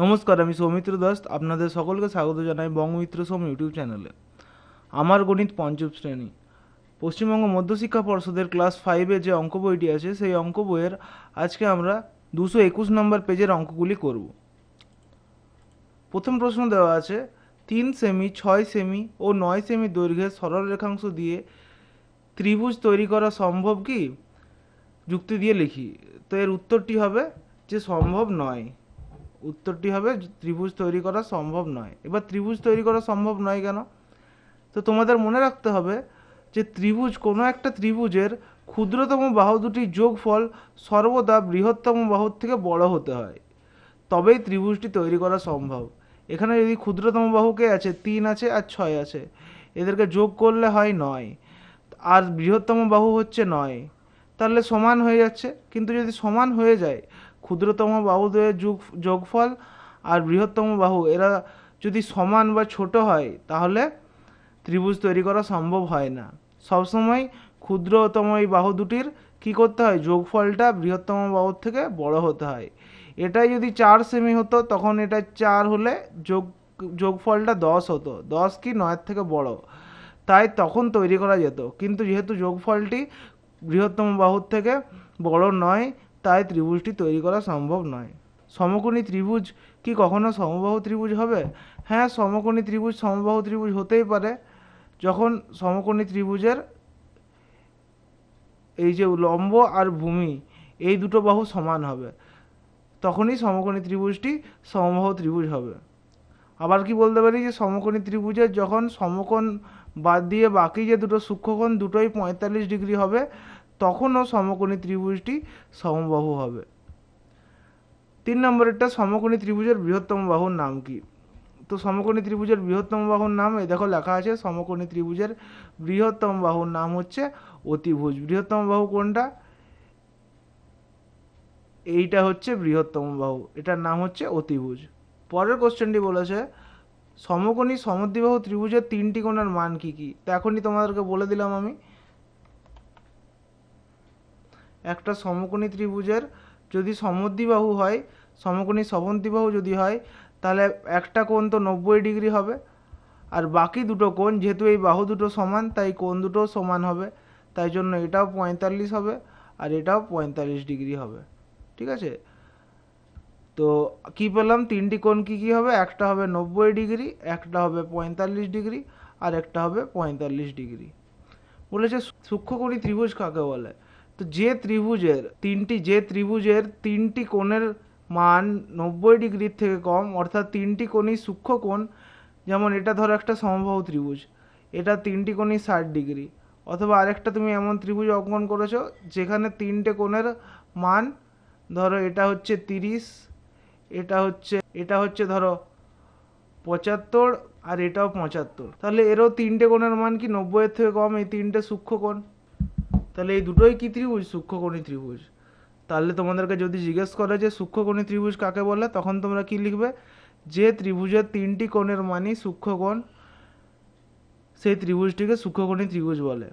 নমস্কার, আমি সৌমিত্র দাস। আপনাদের সকলকে স্বাগত জানাই বঙ্গমিত্র সোম ইউটিউব চ্যানেলে। আমার গণিত পঞ্চম শ্রেণী, পশ্চিমবঙ্গ মধ্যশিক্ষা পর্ষদের ক্লাস 5-এ যে অঙ্ক বইটি আছে সেই অঙ্ক বইয়ের আজকে আমরা 221 নম্বর পেজের অঙ্কগুলি করব। প্রথম প্রশ্ন দেওয়া আছে 3 সেমি, 6 সেমি ও 9 সেমি দৈর্ঘ্যের সরল রেখাংশ দিয়ে ত্রিভুজ তৈরি করা সম্ভব কি? যুক্তি দিয়ে লিখি। তো এর উত্তরটি হবে যে সম্ভব নয়। উত্তরটি হবে ত্রিভুজ তৈরি করা সম্ভব নয়। এবার ত্রিভুজ তৈরি করা সম্ভব নয় কেন? তো তোমাদের মনে রাখতে হবে যে ত্রিভুজ, কোনো একটা ত্রিভুজের ক্ষুদ্রতম বাহু দুটির যোগফল সর্বদা বৃহত্তম বাহুর থেকে বড় হতে হয়, তবেই ত্রিভুজটি তৈরি করা সম্ভব। এখানে যদি ক্ষুদ্রতম বাহুকে আছে 3 আছে আর 6 আছে, এদেরকে যোগ করলে হয় 9, আর বৃহত্তম বাহু হচ্ছে 9, তাহলে সমান হয়ে যাচ্ছে। কিন্তু যদি সমান হয়ে যায়, ক্ষুদ্রতম বাহুদ্বয়ের যোগফল আর বৃহত্তম বাহু এরা যদি সমান বা ছোট হয়, তাহলে ত্রিভুজ তৈরি করা সম্ভব হয় না। সবসময় ক্ষুদ্রতম এই বাহু দুটির কী করতে হয়? যোগফলটা বৃহত্তম বাহুর থেকে বড় হতে হয়। এটাই যদি 4 সেমি হতো, তখন এটা 4 হলে যোগফলটা 10 হতো। 10 কি 9-এর থেকে বড়, তাই তখন তৈরি করা যেত। কিন্তু যেহেতু যোগফলটি বৃহত্তম বাহুর থেকে বড় নয়, তাই ত্রিভুজটি তৈরি করা সম্ভব নয়। সমকোণী ত্রিভুজ কি কখনো সমবাহু ত্রিভুজ হবে? হ্যাঁ, সমকোণী ত্রিভুজ সমবাহু ত্রিভুজ হতেই পারে। যখন সমকোণী ত্রিভুজের এই যে লম্ব আর ভূমি, এই দুটো বাহু সমান হবে, তখনই সমকোণী ত্রিভুজটি সমবাহু ত্রিভুজ হবে। আবার কি বলতে পারি যে সমকোণী ত্রিভুজের যখন সমকোণ বাদ দিয়ে বাকি যে দুটো সূক্ষ্মকোণ দুটোই 45 ডিগ্রি হবে, তখনও সমকোণী ত্রিভুজটি সমবাহু হবে। 3 নম্বরেরটা, সমকোণী ত্রিভুজের বৃহত্তম বাহুর নাম কি? তো সমকোণী ত্রিভুজের বৃহত্তম বাহুর নাম, এই দেখো লেখা আছে, সমকোণী ত্রিভুজের বৃহত্তম বাহুর নাম হচ্ছে অতিভুজ। বৃহত্তম বাহু কোনটা? এইটা হচ্ছে বৃহত্তম বাহু, এটার নাম হচ্ছে অতিভুজ। পরের কোশ্চেনটি বলেছে সমকোণী সমদ্বিবাহু ত্রিভুজের 3টি কোণের মান কি কি? তো এখনই তোমাদেরকে বলে দিলাম আমি। একটা সমকোণী ত্রিভুজের যদি সমদ্বিবাহু হয়, সমকোণী সমদ্বিবাহু যদি হয়, তাহলে একটা কোণ তো 90 ডিগ্রি হবে, আর বাকি দুটো কোণ, যেহেতু এই বাহু দুটো সমান, তাই কোণ দুটো সমান হবে, তাই জন্য এটাও 45 হবে আর এটাও 45 ডিগ্রি হবে। ঠিক আছে? তো কি পেলাম? 3টি কোণ কি কি হবে? একটা হবে 90 ডিগ্রি, একটা হবে 45 ডিগ্রি, আর একটা হবে 45 ডিগ্রি। বলেছে সূক্ষ্মকোণী ত্রিভুজ কাকে বলে? তো যে ত্রিভুজের তিনটি কোণের মান 90 ডিগ্রির থেকে কম, অর্থাৎ 3টি কোণই সূক্ষ্মকোণ। যেমন এটা ধরো একটা সমবাহু ত্রিভুজ, এটা 3টি কোণই 60 ডিগ্রি। অথবা আরেকটা তুমি এমন ত্রিভুজ অঙ্কন করেছো যেখানে 3টে কোণের মান, ধরো এটা হচ্ছে 30, এটা হচ্ছে ধরো 75, আর এটাও 75, তাহলে এরও 3টে কোণের মান কি 90-এর থেকে কম, এই 3টে সূক্ষ্মকোণ। তাহলে এই দুটোই কি ত্রিভুজ? সূক্ষ্মকোণী ত্রিভুজ। তাহলে তোমাদেরকে যদি জিজ্ঞেস করে যে সূক্ষ্মকোণী ত্রিভুজ কাকে বলে, তখন তোমরা কি লিখবে? যে ত্রিভুজের 3টি কোণের মানই সূক্ষ্মকোণ, সেই ত্রিভুজটিকে সূক্ষ্মকোণী ত্রিভুজ বলে।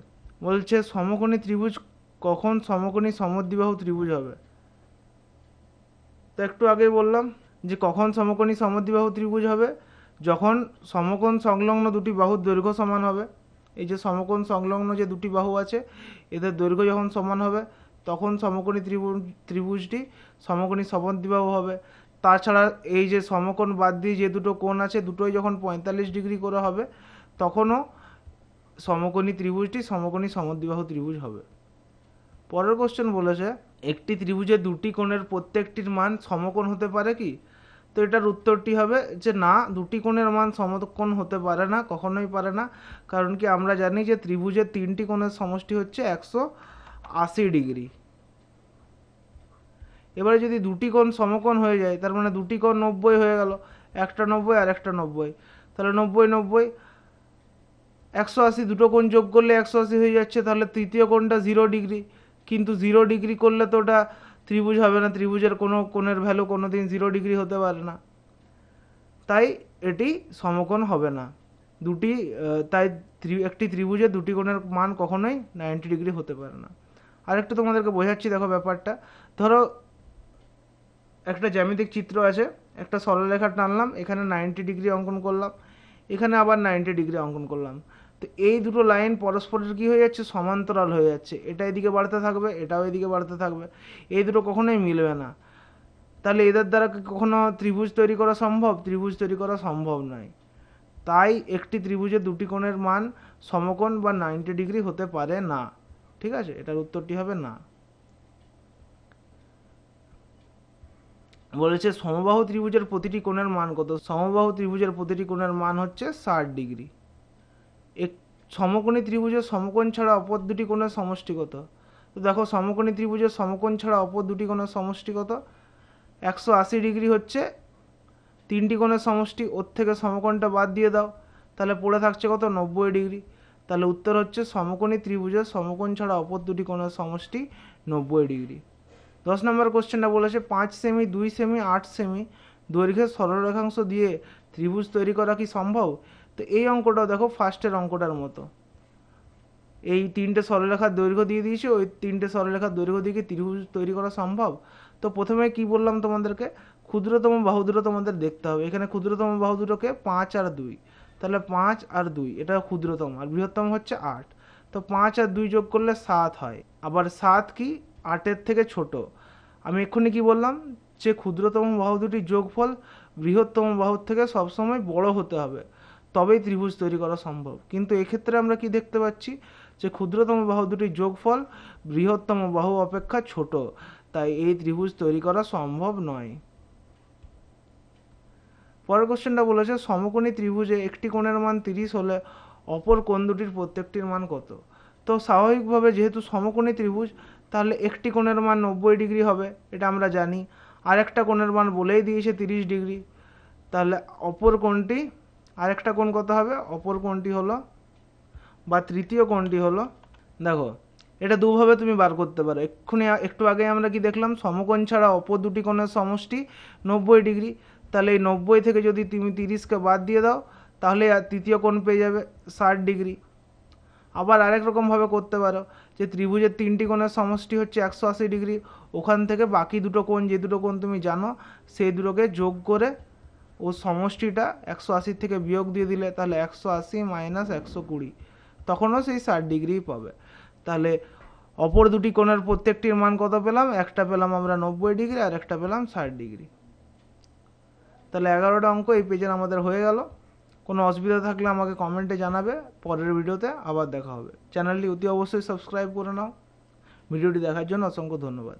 বলছে সমকোণী ত্রিভুজ কখন সমকোণী সমদ্বিবাহু ত্রিভুজ হবে? তো একটু আগেই বললাম যে কখন সমকোণী সমদ্বিবাহু ত্রিভুজ হবে, যখন সমকোণ সংলগ্ন দুটি বাহুর দৈর্ঘ্য সমান হবে। এই যে সমকোণ সংলগ্ন যে দুটি বাহু আছে, এদের দৈর্ঘ্য যখন সমান হবে, তখন সমকোণী ত্রিভুজটি সমকোণী সমদ্বিবাহু হবে। তাছাড়া এই যে সমকোণ বাদ দিয়ে যে দুটো কোণ আছে, দুটোই যখন 45 ডিগ্রি করে হবে, তখনও সমকোণী ত্রিভুজটি সমকোণী সমদ্বিবাহু ত্রিভুজ হবে। পরের কোশ্চেন বলেছে একটি ত্রিভুজের দুটি কোণের প্রত্যেকটির মান সমকোণ হতে পারে কি? তো এটার উত্তরটি হবে যে না, দুটি কোণের মান সমকোণ হতে পারে না, কখনোই পারে না। কারণ কি, আমরা জানি যে ত্রিভুজের 3টি কোণের সমষ্টি হচ্ছে 180 ডিগ্রি। এবারে যদি দুটি কোণ সমকোণ হয়ে যায়, তার মানে দুটি কোণ 90 হয়ে গেল, একটা 90 আর একটা 90, তাহলে 90 90 180, দুটো কোণ যোগ করলে 180 হয়ে যাচ্ছে, তাহলে তৃতীয় কোণটা 0 ডিগ্রি। কিন্তু 0 ডিগ্রি করলে তো ওটা ত্রিভুজ হবে না, ত্রিভুজের কোনো কোণের ভ্যালু কোনো দিন 0 ডিগ্রি হতে পারে না, তাই এটি সমকোণ হবে না। তাই একটি ত্রিভুজের দুটি কোণের মান কখনোই 90 ডিগ্রি হতে পারে না। আরেকটু তোমাদেরকে বোঝাচ্ছি, দেখো ব্যাপারটা। ধরো একটা জ্যামিতিক চিত্র আছে, একটা সরলরেখা টানলাম, এখানে 90 ডিগ্রি অঙ্কন করলাম, এখানে আবার 90 ডিগ্রি অঙ্কন করলাম। তো এই দুটো লাইন পরস্পরের কি হয়ে যাচ্ছে, সমান্তরাল হয়ে যাচ্ছে। এটা এদিকে বাড়তে থাকবে, এটাও এদিকে বাড়তে থাকবে, এই দুটো কখনোই মিলবে না। তাহলে এদের দ্বারা কি কখনো ত্রিভুজ তৈরি করা সম্ভব? ত্রিভুজ তৈরি করা সম্ভব নয়। তাই একটি ত্রিভুজের দুটি কোণের মান সমকোণ বা 90 ডিগ্রি হতে পারে না। ঠিক আছে, এটার উত্তরটি হবে না। বলেছে সমবাহু ত্রিভুজের প্রতিটি কোণের মান কত? সমবাহু ত্রিভুজের প্রতিটি কোণের মান হচ্ছে 60 ডিগ্রি। এক সমকোণী ত্রিভুজের সমকোণ ছাড়া অপর দুটি কোণের সমষ্টি কত? তো দেখো, সমকোণী ত্রিভুজের সমকোণ ছাড়া অপর দুটি কোণের সমষ্টি কত? 180 ডিগ্রি হচ্ছে তিনটি কোণের সমষ্টি, ওর থেকে সমকোণটা বাদ দিয়ে দাও, তাহলে পড়ে থাকছে কত? 90 ডিগ্রি। তাহলে উত্তর হচ্ছে সমকোণী ত্রিভুজের সমকোণ ছাড়া অপর দুটি কোণের সমষ্টি 90 ডিগ্রি। 10 নম্বর কোশ্চেনটা বলেছে 5 সেমি, 2 সেমি, 8 সেমি দৈর্ঘ্যের সরলরেখাংশ দিয়ে ত্রিভুজ তৈরি করা কি সম্ভব? তো এই অঙ্কটাও দেখো ফার্স্টের অঙ্কটার মতো, এই তিনটে সরলরেখার দৈর্ঘ্য দিয়ে দিয়েছে, ওই তিনটে সরলরেখার দৈর্ঘ্য দিয়ে কি ত্রিভুজ তৈরি করা সম্ভব? তো প্রথমে কি বললাম তোমাদেরকে, ক্ষুদ্রতম বাহু দুটো তোমাদের দেখতে হবে। এখানে ক্ষুদ্রতম বাহু দুটোকে 5 আর 2, তাহলে 5 আর 2 এটা ক্ষুদ্রতম, আর বৃহত্তম হচ্ছে 8। তো 5 আর 2 যোগ করলে 7 হয়। আবার 7 কি 8-এর থেকে ছোট। আমি এক্ষুনি কি বললাম, যে ক্ষুদ্রতম বাহু দুটির যোগফল বৃহত্তম বাহুর থেকে সবসময় বড় হতে হবে, তবেই ত্রিভুজ তৈরি করা সম্ভব। কিন্তু এক্ষেত্রে আমরা কি দেখতে পাচ্ছি, যে ক্ষুদ্রতম বাহু দুটির যোগফল বৃহত্তম বাহু অপেক্ষা ছোট, তাই এই ত্রিভুজ তৈরি করা সম্ভব নয়। পরের কোশ্চেনটা বলেছে সমকোণী ত্রিভুজে একটি কোণের মান 30 হলে অপর কোণ দুটির প্রত্যেকটির মান কত? তো স্বাভাবিকভাবে যেহেতু সমকোণী ত্রিভুজ, তাহলে একটি কোণের মান 90 ডিগ্রি হবে, এটা আমরা জানি। আর একটা কোণের মান বলেই দিয়েছে 30 ডিগ্রি। তাহলে অপর কোণটি, আরেকটা কোণ কত হবে? অপর কোণটি হলো, বা তৃতীয় কোণটি হলো, দেখো এটা দুভাবে তুমি বার করতে পারো। এক্ষুনি একটু আগে আমরা কি দেখলাম, সমকোণ ছাড়া অপর দুটি কোণের সমষ্টি 90 ডিগ্রি। তাহলে এই 90 থেকে যদি তুমি 30কে বাদ দিয়ে দাও, তাহলে তৃতীয় কোণ পেয়ে যাবে 60 ডিগ্রি। আবার আরেক রকমভাবে করতে পারো, যে ত্রিভুজের তিনটি কোণের সমষ্টি হচ্ছে 180 ডিগ্রি, ওখান থেকে বাকি দুটো কোণ, যে দুটো কোণ তুমি জানো, সেই দুটোকে যোগ করে ও সমষ্টিটা 180 থেকে বিয়োগ দিয়ে দিলে, তাহলে 180 মাইনাস 120, তখনও সেই 60 ডিগ্রিই পাবে। তাহলে অপর দুটি কোণের প্রত্যেকটির মান কত পেলাম? একটা পেলাম আমরা 90 ডিগ্রি, আর একটা পেলাম 60 ডিগ্রি। তাহলে 11টা অঙ্ক এই পেজের আমাদের হয়ে গেল। কোনো অসুবিধা থাকলে আমাকে কমেন্টে জানাবে, পরের ভিডিওতে আবার দেখা হবে। চ্যানেলটি অতি অবশ্যই সাবস্ক্রাইব করে নাও। ভিডিওটি দেখার জন্য অসংখ্য ধন্যবাদ।